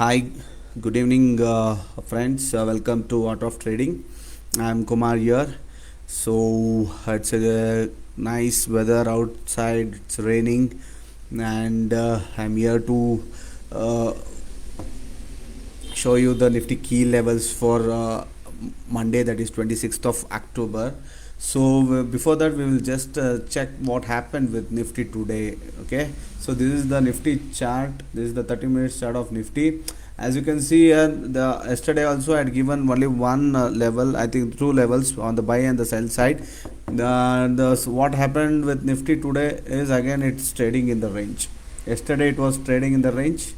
Hi, good evening, friends. Welcome to Art of Trading. I'm Kumar here. It's a nice weather outside. It's raining, and I'm here to uh, show you the Nifty key levels for Monday, that is 26th of October. Before that, we will just check what happened with Nifty today. Okay, so this is the Nifty chart. This is the 30 minutes chart of Nifty. As you can see here, the yesterday also I had given only one level. I think two levels on the buy and the sell side. What happened with Nifty today is again it's trading in the range. Yesterday it was trading in the range,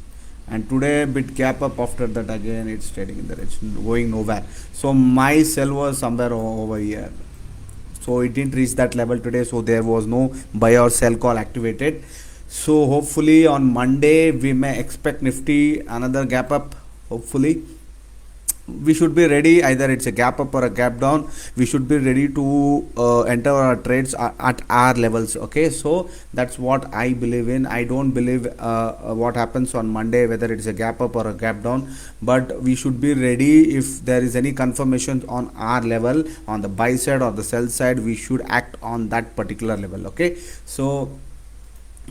and today bit gap up. After that again it's trading in the range, going nowhere. So my sell was somewhere over here, so it didn't reach that level today, so there was no buy or sell call activated. So hopefully on Monday we may expect Nifty another gap up. Hopefully we should be ready, either it's a gap up or a gap down. We should be ready to enter our trades at our levels. Okay, so that's what I believe in. I don't believe what happens on Monday, whether it's a gap up or a gap down, but we should be ready. If there is any confirmation on our level, on the buy side or the sell side, we should act on that particular level. Okay, so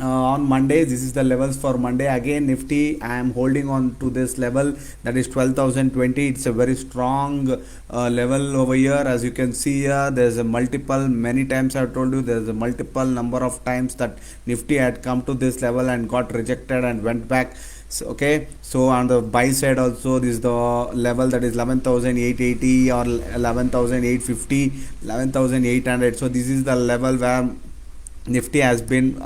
on Monday, this is the levels for Monday. Again, Nifty, I am holding on to this level, that is 12,020. It's a very strong level over here. As you can see here, there's a multiple, many times I've told you, there's a multiple number of times that Nifty had come to this level and got rejected and went back. So, okay, so on the buy side also, this is the level, that is 11,880 or 11,850, 11,800. So this is the level where Nifty has been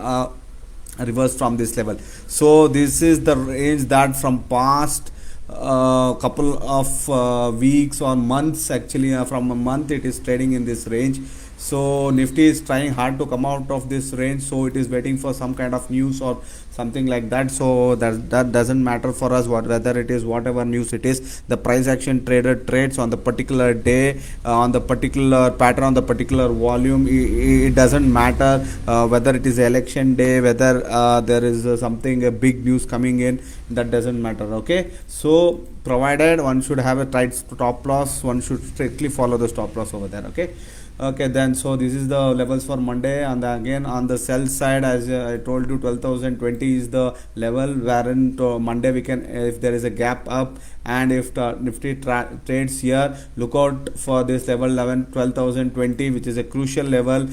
reversed from this level. So this is the range that from past couple of weeks or months, actually from a month it is trading in this range. So Nifty is trying hard to come out of this range, so it is waiting for some kind of news or something like that. So that doesn't matter for us, whether it is whatever news it is. The price action trader trades on the particular day, on the particular pattern, on the particular volume. It doesn't matter whether it is election day, whether there is something, a big news coming in. That doesn't matter. Okay, so provided one should have a tight stop loss, one should strictly follow the stop loss over there. Okay, then so this is the levels for Monday. And again on the sell side, as I told you, 12,020 is the level wherein to Monday we can, if there is a gap up and if the Nifty trades here, look out for this level 12,020, which is a crucial level.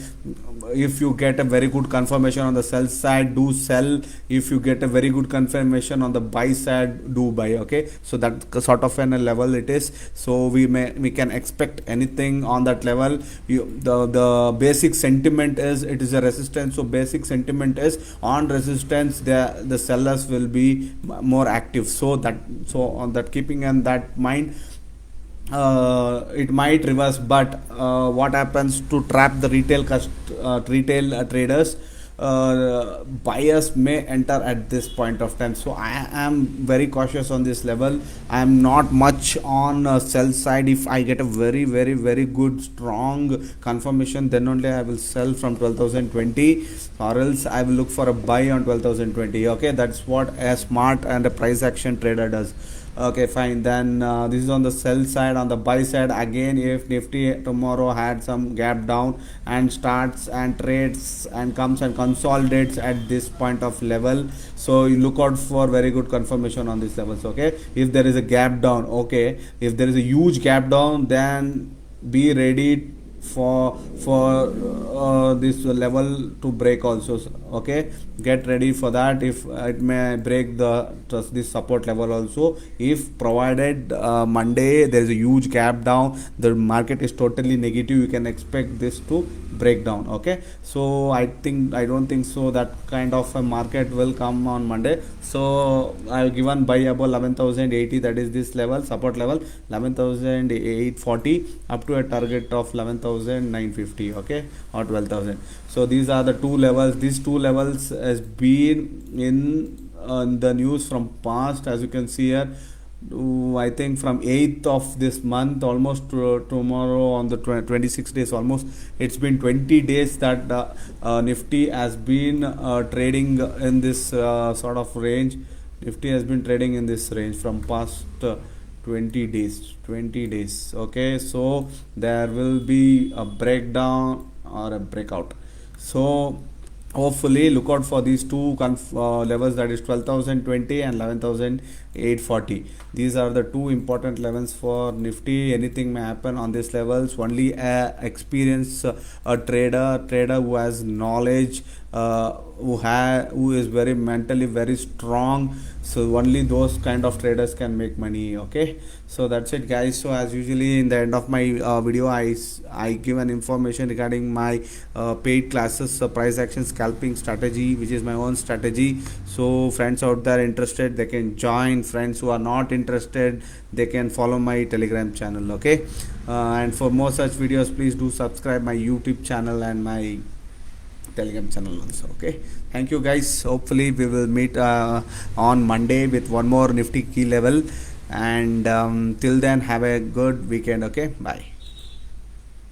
If you get a very good confirmation on the sell side, do sell. If you get a very good confirmation on the buy side, do buy. Okay, so that sort of a level it is. So we can expect anything on that level. The basic sentiment is it is a resistance, so basic sentiment is on resistance the sellers will be more active. So on that, keeping in that mind, it might reverse, but what happens to trap the retail traders? Buyers may enter at this point of time. So I am very cautious on this level. I am not much on sell side. If I get a very good strong confirmation, then only I will sell from 12,020, or else I will look for a buy on 12,020. Okay, that's what a smart and a price action trader does. Okay, fine. Then this is on the sell side. On the buy side, again, if Nifty tomorrow had some gap down and starts and trades and comes and consolidates at this point of level, so you look out for very good confirmation on these levels. Okay, if there is a gap down, okay, if there is a huge gap down, then be ready for this level to break also. Okay, get ready for that. If it may break this support level also, if provided Monday there is a huge gap down, the market is totally negative, you can expect this to break down. Okay, so I don't think so that kind of a market will come on Monday. So I've given buy above 11,080, that is this level, support level 11,840 up to a target of 11,950. Okay, or 12,000. So these are the two levels. These two levels has been in the news from past. As you can see here, I think from 8th of this month, almost tomorrow on the 26 days, almost it's been 20 days that Nifty has been trading in this sort of range. Nifty has been trading in this range from past 20 days. Okay, so there will be a breakdown or a breakout. So hopefully look out for these two levels, that is 12,020 and 11,840. These are the two important levels for Nifty. Anything may happen on these levels. Only a experienced a trader who has knowledge, who is very mentally very strong, so only those kind of traders can make money. Okay, so that's it guys. So as usually in the end of my video, I give an information regarding my paid classes, price action scalping strategy, which is my own strategy. So friends out there interested, they can join. Friends who are not interested, they can follow my Telegram channel. Okay, and for more such videos, please do subscribe my YouTube channel and my Telegram channel also. Okay, thank you guys. Hopefully we will meet on Monday with one more Nifty key level, and till then have a good weekend. Okay, bye.